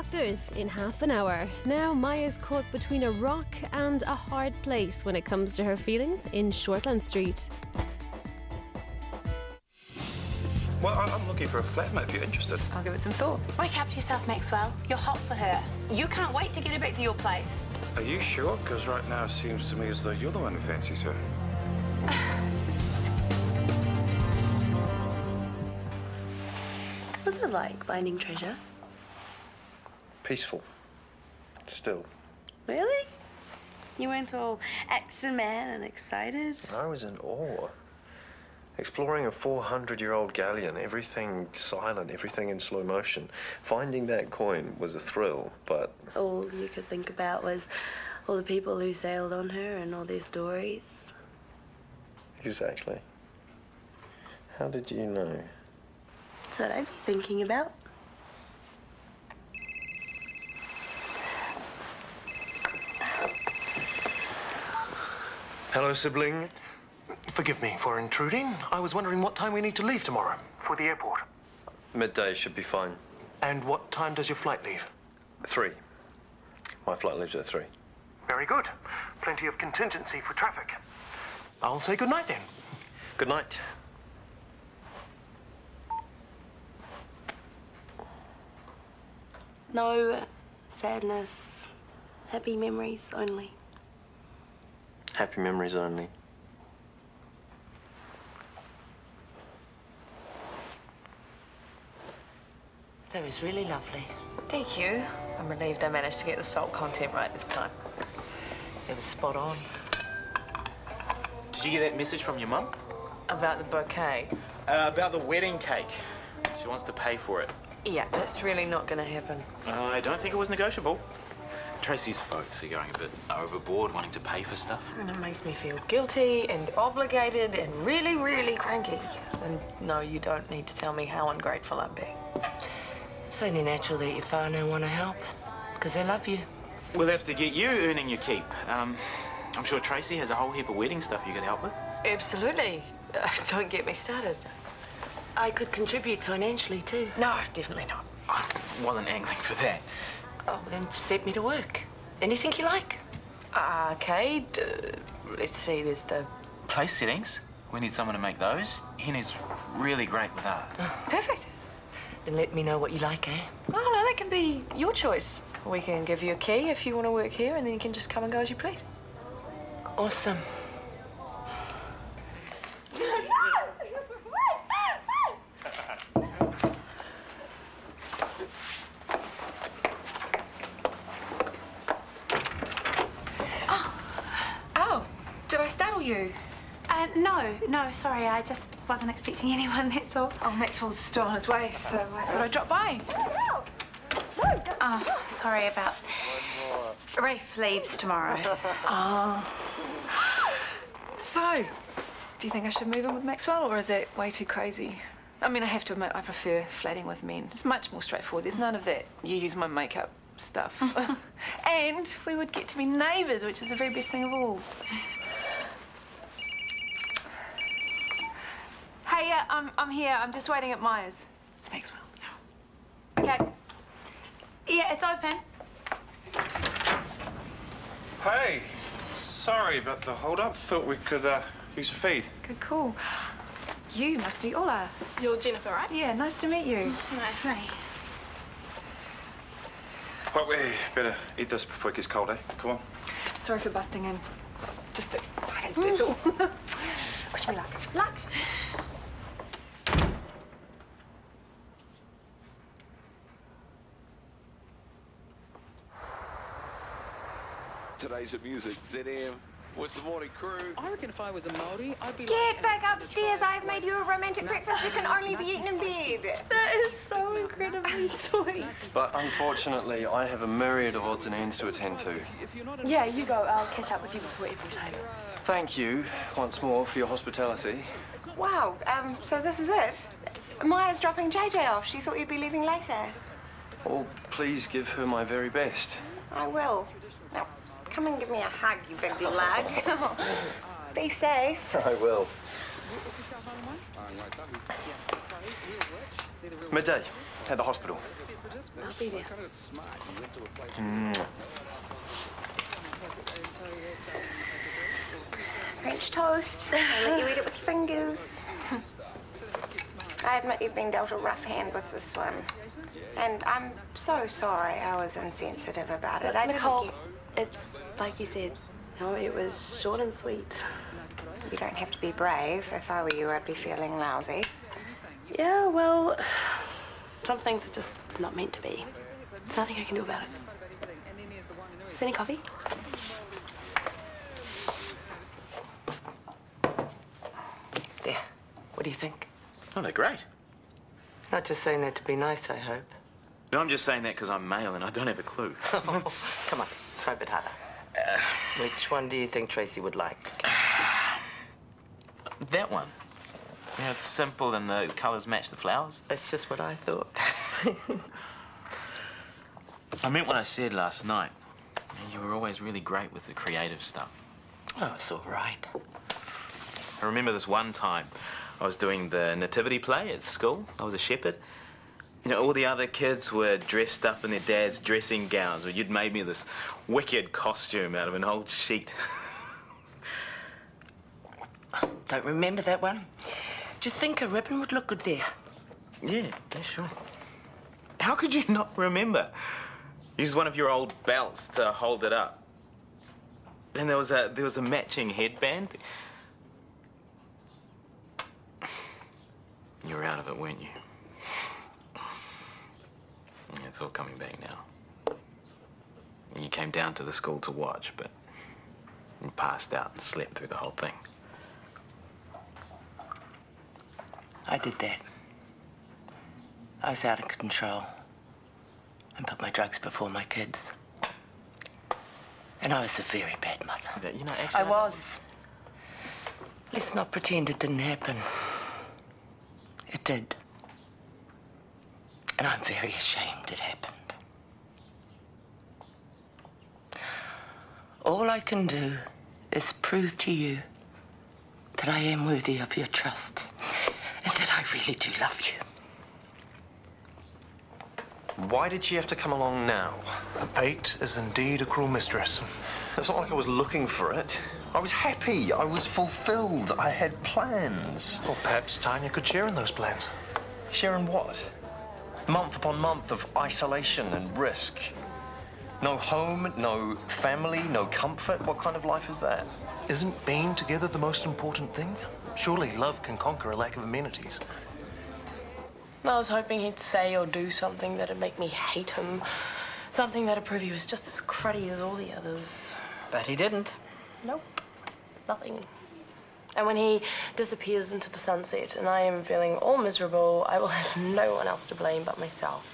doctors in half an hour. Now Maya's caught between a rock and a hard place when it comes to her feelings in Shortland Street. Well, I'm looking for a flatmate if you're interested. I'll give it some thought. Wake up to yourself, Maxwell. You're hot for her. You can't wait to get her back to your place. Are you sure? Because right now it seems to me as though you're the one who fancies her. What's it like finding treasure? Peaceful. Still. Really? You went all action man and excited? I was in awe. Exploring a 400-year-old galleon, everything silent, everything in slow motion. Finding that coin was a thrill, but... All you could think about was all the people who sailed on her and all their stories. Exactly. How did you know? That's what I'd be thinking about. Hello, sibling. Forgive me for intruding. I was wondering what time we need to leave tomorrow for the airport. Midday should be fine. And what time does your flight leave? 3. My flight leaves at 3. Very good. Plenty of contingency for traffic. I'll say good night then. Good night. No sadness, happy memories only. Happy memories only. That was really lovely. Thank you. I'm relieved I managed to get the salt content right this time. It was spot on. Did you get that message from your mum? About the bouquet? About the wedding cake. She wants to pay for it. Yeah, that's really not going to happen. I don't think it was negotiable. Tracy's folks are going a bit overboard, wanting to pay for stuff. And it makes me feel guilty and obligated and really, really cranky. And no, you don't need to tell me how ungrateful I'm being. It's only natural that your whānau want to help, because they love you. We'll have to get you earning your keep. I'm sure Tracy has a whole heap of wedding stuff you could help with. Absolutely. Don't get me started. I could contribute financially, too. No, definitely not. I wasn't angling for that. Oh, then set me to work. Anything you like. Okay, let's see, there's the... Place settings. We need someone to make those. Henny's really great with art. Perfect. Then let me know what you like, eh? Oh, no, that can be your choice. We can give you a key if you want to work here, and then you can just come and go as you please. Awesome. Oh, did I startle you? No, sorry, I just wasn't expecting anyone, that's all. Oh, Maxwell's still on his way, so I thought I'd drop by. Oh, sorry about... Rafe leaves tomorrow. Oh. So, do you think I should move in with Maxwell, or is it way too crazy? I mean, I have to admit, I prefer flatting with men. It's much more straightforward. There's none of that you use my makeup stuff. And we would get to be neighbours, which is the very best thing of all. Hey, yeah, I'm here. I'm just waiting at Myers. It's Maxwell. Okay. Yeah, it's open. Hey, sorry about the hold-up. Thought we could use a feed. Good call. You must be Ola. You're Jennifer, right? Yeah, nice to meet you. Hi. Well, we better eat this before it gets cold, eh? Come on. Sorry for busting in. Just excited, that's all. Wish me luck. Luck. Today's at Music ZM with the morning crew. I reckon if I was a Māori, I'd be Get back upstairs. I've made you a romantic breakfast. You can only be eaten in bed. That is so incredibly sweet. But unfortunately, I have a myriad of odds and ends to attend to. Yeah, you go. I'll catch up with you before every time. Thank you once more for your hospitality. Wow, so this is it? Maya's dropping JJ off. She thought you'd be leaving later. Well, please give her my very best. I will. Now, come and give me a hug, you big lug. Be safe. I will. Midday at the hospital. I'll be there. French toast. I'll let you eat it with your fingers. I admit you've been dealt a rough hand with this one. And I'm so sorry I was insensitive about it. Nicole, it's like you said, no, it was short and sweet. You don't have to be brave. If I were you, I'd be feeling lousy. Yeah, well, some things are just not meant to be. There's nothing I can do about it. Is there any coffee? There. What do you think? Oh, they're great. Not just saying that to be nice, I hope. No, I'm just saying that because I'm male and I don't have a clue. Come on, try a bit harder. Which one do you think Tracy would like? That one. You know, it's simple and the colours match the flowers. That's just what I thought. I meant what I said last night. You were always really great with the creative stuff. Oh, it's all right. I remember this one time I was doing the nativity play at school. I was a shepherd. You know, all the other kids were dressed up in their dad's dressing gowns, but you'd made me this wicked costume out of an old sheet. Don't remember that one. Do you think a ribbon would look good there? Yeah, sure. How could you not remember? Use one of your old belts to hold it up. And there was a matching headband. You were out of it, weren't you? It's all coming back now. You came down to the school to watch, but you passed out and slept through the whole thing. I did that. I was out of control and put my drugs before my kids. And I was a very bad mother. You know, actually, I was. Let's not pretend it didn't happen. It did. And I'm very ashamed it happened. All I can do is prove to you that I am worthy of your trust and that I really do love you. Why did she have to come along now? Fate is indeed a cruel mistress. It's not like I was looking for it. I was happy. I was fulfilled. I had plans. Or perhaps Tanya could share in those plans. Share in what? Month upon month of isolation and risk. No home, no family, no comfort. What kind of life is that? Isn't being together the most important thing? Surely love can conquer a lack of amenities. I was hoping he'd say or do something that'd make me hate him. Something that'd prove he was just as cruddy as all the others. But he didn't. Nope. Nothing. And when he disappears into the sunset and I am feeling all miserable, I will have no one else to blame but myself.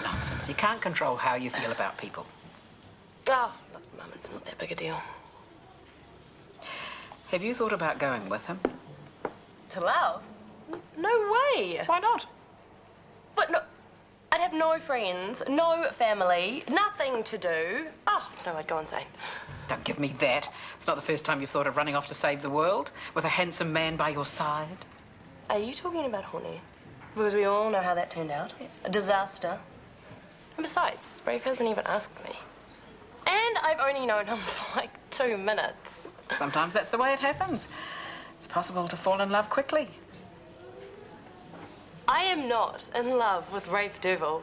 Nonsense. You can't control how you feel about people. Oh, look, Mum, it's not that big a deal. Have you thought about going with him? To Laos? No way. Why not? But no, I'd have no friends, no family, nothing to do. Oh, no, I'd go insane. Don't give me that. It's not the first time you've thought of running off to save the world with a handsome man by your side. Are you talking about Honey? Because we all know how that turned out. A disaster. And besides, Rafe hasn't even asked me. And I've only known him for like 2 minutes. Sometimes that's the way it happens. It's possible to fall in love quickly. I am not in love with Rafe Durval.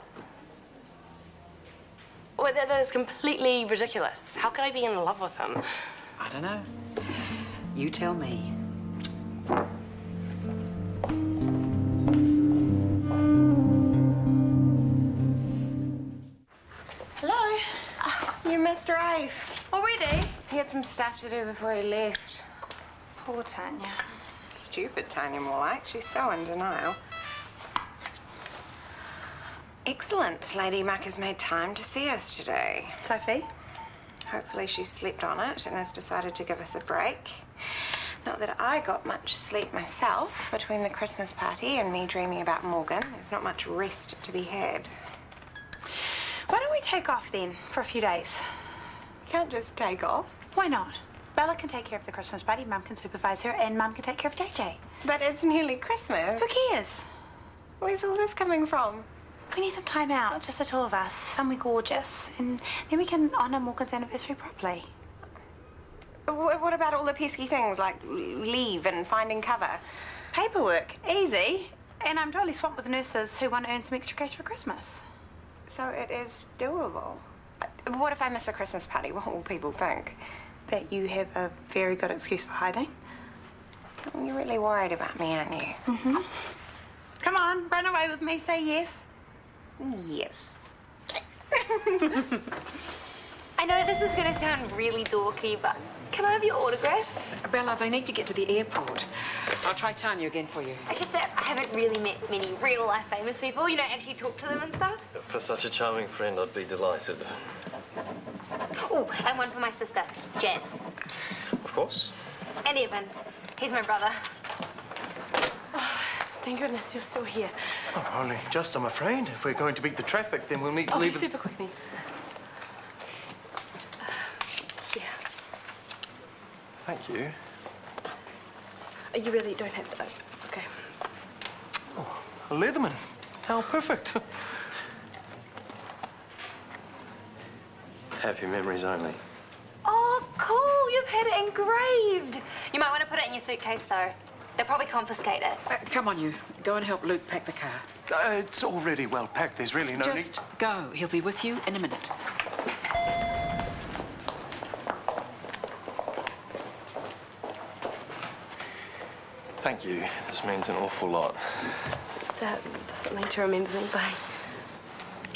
Well, that is completely ridiculous. How could I be in love with him? I don't know. You tell me. Hello. You missed Rafe. Already? He had some stuff to do before he left. Poor Tanya. Stupid Tanya, more like. She's so in denial. Excellent. Lady Muck has made time to see us today. Sophie? Hopefully she's slept on it and has decided to give us a break. Not that I got much sleep myself. Between the Christmas party and me dreaming about Morgan, there's not much rest to be had. Why don't we take off then for a few days? You can't just take off. Why not? Bella can take care of the Christmas party, Mum can supervise her, and Mum can take care of JJ. But it's nearly Christmas. Who cares? Where's all this coming from? We need some time out, just the two of us, somewhere gorgeous, and then we can honour Morgan's anniversary properly. What about all the pesky things like leave and finding cover? Paperwork, easy. And I'm totally swamped with nurses who want to earn some extra cash for Christmas. So it is doable. What if I miss a Christmas party? What will people think? That you have a very good excuse for hiding. You're really worried about me, aren't you? Mm-hmm. Come on, run away with me, say yes. Yes. I know this is going to sound really dorky, but can I have your autograph? Bella, they need to get to the airport. I'll try Tanya again for you. It's just that I haven't really met many real-life famous people, you know, actually talk to them and stuff. For such a charming friend, I'd be delighted. Oh, and one for my sister, Jazz. Of course. And Evan. He's my brother. Oh, thank goodness you're still here. Oh, only just, I'm afraid. If we're going to beat the traffic, then we'll need to leave. Be super quick then. Yeah. Thank you. You really don't have to. Okay. Oh, a Leatherman. How perfect. Happy memories only. Oh, cool. You've had it engraved. You might want to put it in your suitcase, though. They'll probably confiscate it. Come on, you. Go and help Luke pack the car. It's already well packed. There's really no need. Just go. He'll be with you in a minute. Thank you. This means an awful lot. Is that something to remember me by?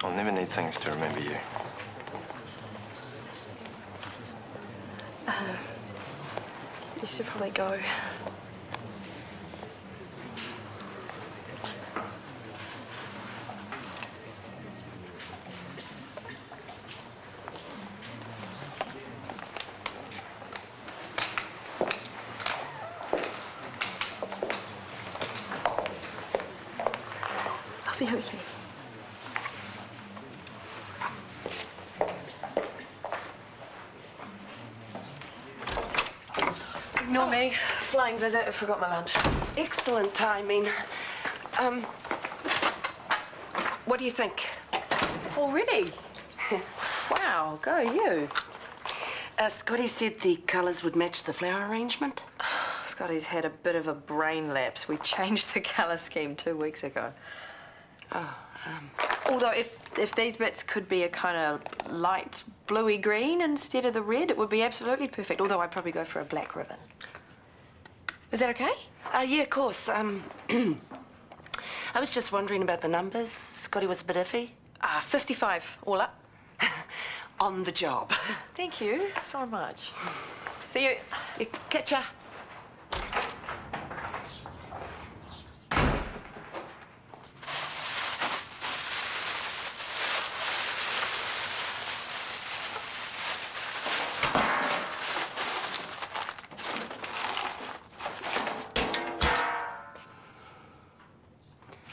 I'll never need things to remember you. You should probably go. I'll be okay. Ignore me. Flying visit. I forgot my lunch. Excellent timing. What do you think? Already? Wow, go you. Scotty said the colours would match the flower arrangement. Scotty's had a bit of a brain lapse. We changed the colour scheme 2 weeks ago. Oh, Although if these bits could be a kind of light bluey green instead of the red, it would be absolutely perfect. Although I'd probably go for a black ribbon. Is that okay? Yeah, of course. I was just wondering about the numbers. Scotty was a bit iffy. 55, all up. On the job. Thank you so much. See you. Catch ya.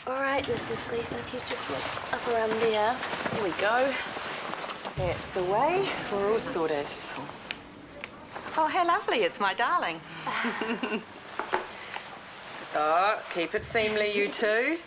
All right, Mrs. Gleason, if you just walk up around there. Here we go. That's the way. We're all sorted. Oh, how lovely. It's my darling. Oh, keep it seemly, you two.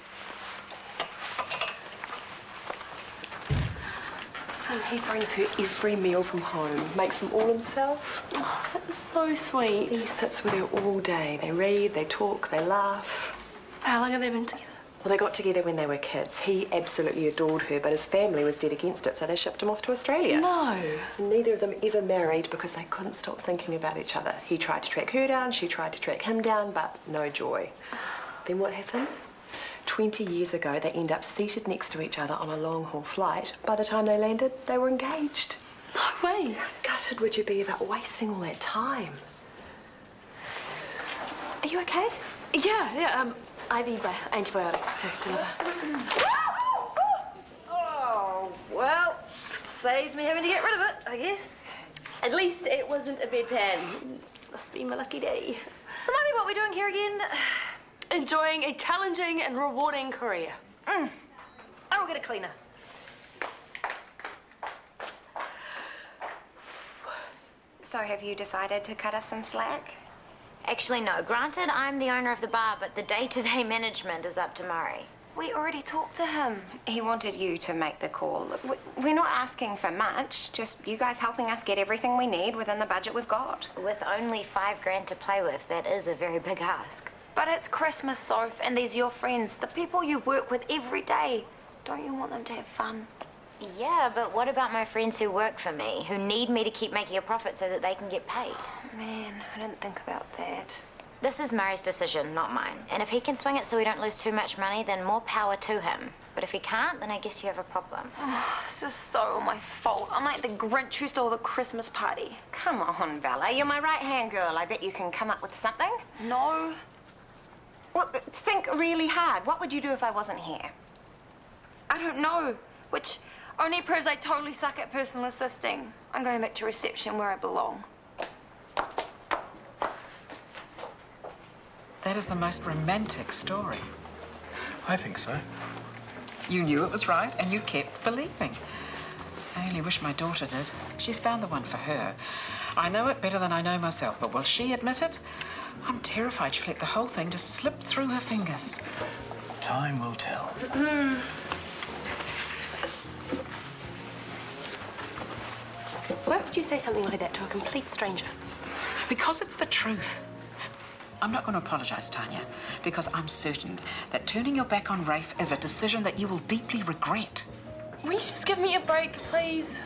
He brings her every meal from home, makes them all himself. Oh, that's so sweet. He sits with her all day. They read, they talk, they laugh. How long have they been together? Well, they got together when they were kids. He absolutely adored her, but his family was dead against it, so they shipped him off to Australia. No. And neither of them ever married because they couldn't stop thinking about each other. He tried to track her down, she tried to track him down, but no joy. Then what happens? 20 years ago, they end up seated next to each other on a long-haul flight. By the time they landed, they were engaged. No way. How gutted would you be about wasting all that time? Are you okay? Yeah. IV antibiotics to deliver. Oh, well, saves me having to get rid of it, I guess. At least it wasn't a bedpan. Must be my lucky day. Remind me what we're doing here again. Enjoying a challenging and rewarding career. I will get a cleaner. So have you decided to cut us some slack? Actually, no. Granted, I'm the owner of the bar, but the day-to-day management is up to Murray. We already talked to him. He wanted you to make the call. We're not asking for much, just you guys helping us get everything we need within the budget we've got. With only $5,000 to play with, that is a very big ask. But it's Christmas, Soph, and these are your friends, the people you work with every day. Don't you want them to have fun? Yeah, but what about my friends who work for me, who need me to keep making a profit so that they can get paid? Man, I didn't think about that. This is Murray's decision, not mine. And if he can swing it so we don't lose too much money, then more power to him. But if he can't, then I guess you have a problem. Oh, this is so my fault. I'm like the Grinch who stole the Christmas party. Come on, Bella. You're my right-hand girl. I bet you can come up with something. No. Well, think really hard. What would you do if I wasn't here? I don't know, which only proves I totally suck at personal assisting. I'm going back to reception where I belong. That is the most romantic story. I think so. You knew it was right and you kept believing. I only wish my daughter did. She's found the one for her. I know it better than I know myself, but will she admit it? I'm terrified she'll let the whole thing just slip through her fingers. Time will tell. Why would you say something like that to a complete stranger? Because it's the truth. I'm not going to apologise, Tanya, because I'm certain that turning your back on Rafe is a decision that you will deeply regret. Will you just give me a break, please?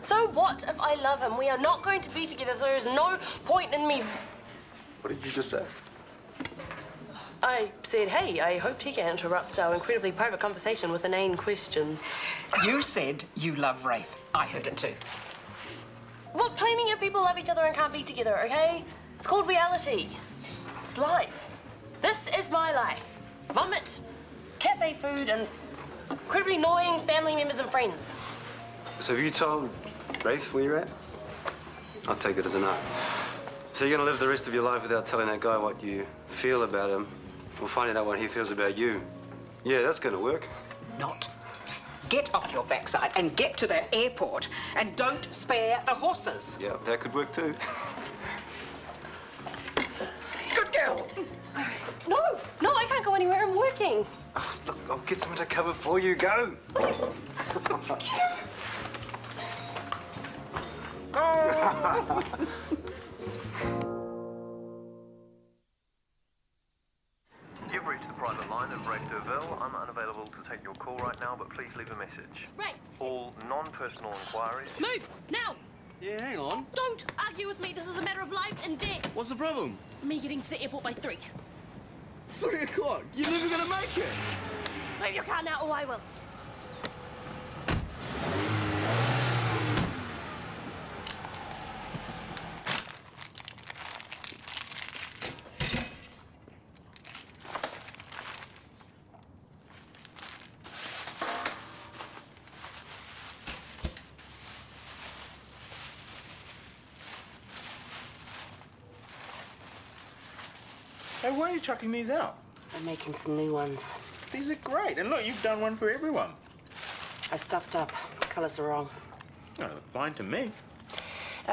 So what if I love him? We are not going to be together, so there's no point in me... What did you just say? I said, hey, I hope he can interrupt our incredibly private conversation with inane questions. You said you love Rafe. I heard it too. Well, plenty of people love each other and can't be together, okay? It's called reality. It's life. This is my life. Vomit, cafe food, and incredibly annoying family members and friends. So have you told Rafe where you're at? I'll take it as a no. So you're gonna live the rest of your life without telling that guy what you feel about him, or finding out what he feels about you? Yeah, that's gonna work. Not. Get off your backside and get to that airport, and don't spare the horses. Yeah, that could work too. Good girl. No, I can't go anywhere. I'm working. Oh, look, I'll get someone to cover for you. Go. You've reached the private line of Rafe Derville. I'm unavailable to take your call right now, but please leave a message. Right. All non-personal inquiries... Move, now! Yeah, hang on. Don't argue with me. This is a matter of life and death. What's the problem? Me getting to the airport by 3. 3 o'clock? You're never gonna make it. Move your car now or I will. Hey, why are you chucking these out? I'm making some new ones. These are great. And look, you've done one for everyone. I stuffed up. The colours are wrong. Oh, they look fine to me.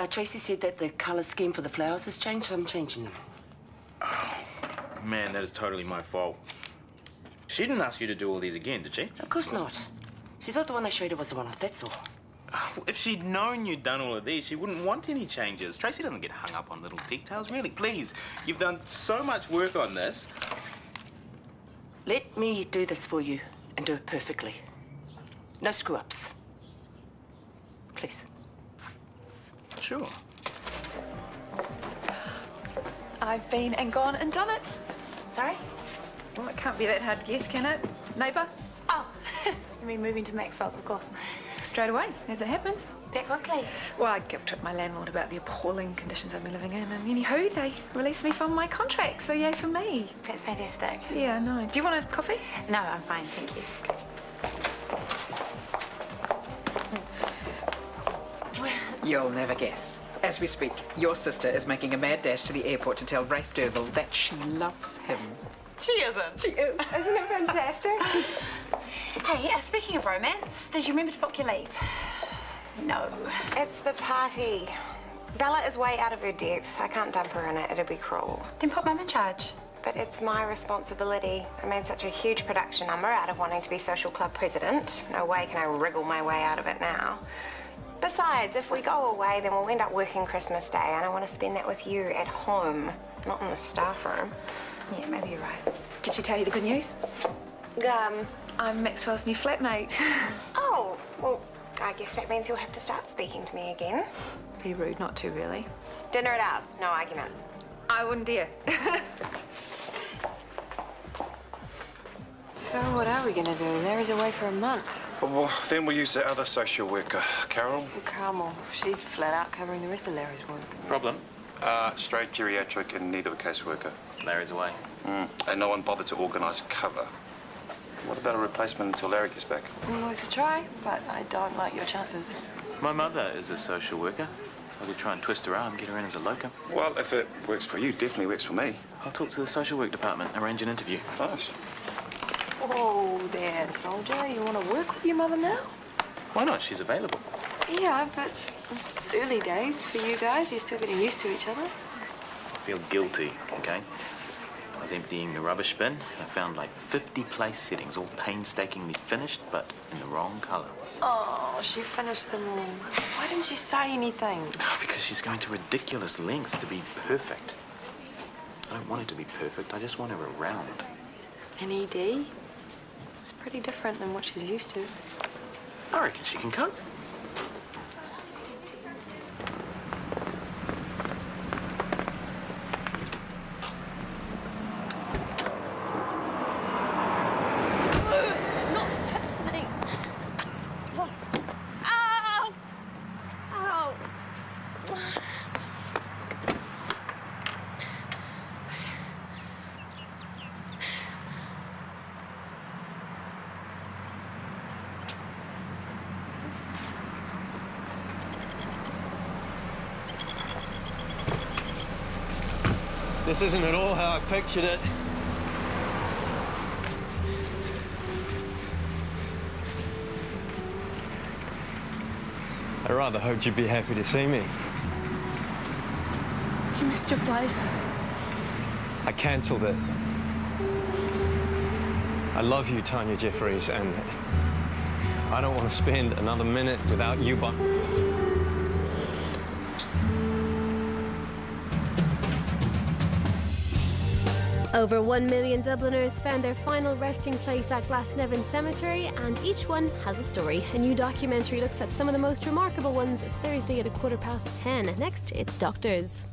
Tracy said that the colour scheme for the flowers has changed, so I'm changing them. Oh, man, that is totally my fault. She didn't ask you to do all these again, did she? Of course not. She thought the one I showed her was the one off, that's all. If she'd known you'd done all of these, she wouldn't want any changes. Tracy doesn't get hung up on little details. Really, please. You've done so much work on this. Let me do this for you and do it perfectly. No screw-ups. Please. Sure. I've been and gone and done it. Sorry? Well, it can't be that hard to guess, can it? Neighbour? Oh, you mean moving to Maxwell's, of course. Straight away, as it happens. That quickly? Well, I guilt-tripped my landlord about the appalling conditions I've been living in, and anywho, they released me from my contract, so yay for me. That's fantastic. Yeah, I know. Do you want a coffee? No, I'm fine, thank you. You'll never guess. As we speak, your sister is making a mad dash to the airport to tell Rafe Derville that she loves him. She isn't. She is. Isn't it fantastic? Hey, speaking of romance, did you remember to book your leave? No. It's the party. Bella is way out of her depth. I can't dump her in it. It'd be cruel. Then put Mum in charge. but it's my responsibility. I made such a huge production number out of wanting to be social club president. No way can I wriggle my way out of it now. Besides, if we go away, then we'll end up working Christmas Day, and I want to spend that with you at home, not in the staff room. Yeah, maybe you're right. Did she tell you the good news? I'm Maxwell's new flatmate. Oh, well, I guess that means you'll have to start speaking to me again. Be rude, not to really. Dinner at ours, no arguments. I wouldn't dare. So what are we gonna do? Larry's away for a month. Well, then we'll use the other social worker, Carol. Carmel, she's flat out covering the rest of Larry's work. Problem? Straight geriatric in need of a caseworker. Larry's away. And no one bothered to organise cover. What about a replacement until Larry gets back? Worth a try, but I don't like your chances. My mother is a social worker. I could try and twist her arm, get her in as a locum. Well, if it works for you, definitely works for me. I'll talk to the social work department, arrange an interview. Nice. Oh, there, soldier. You want to work with your mother now? Why not? She's available. Yeah, but it's early days for you guys. You're still getting used to each other. I feel guilty, okay? I was emptying the rubbish bin. I found like 50 place settings, all painstakingly finished, but in the wrong colour. Oh, she finished them all. Why didn't she say anything? Because she's going to ridiculous lengths to be perfect. I don't want her to be perfect. I just want her around. An ED? It's pretty different than what she's used to. I reckon she can cope. This isn't at all how I pictured it. I rather hoped you'd be happy to see me. You missed your flight. I cancelled it. I love you, Tanya Jeffries, and I don't want to spend another minute without you by... Over 1 million Dubliners found their final resting place at Glasnevin Cemetery, and each one has a story. A new documentary looks at some of the most remarkable ones Thursday at 10:15. Next, it's Doctors.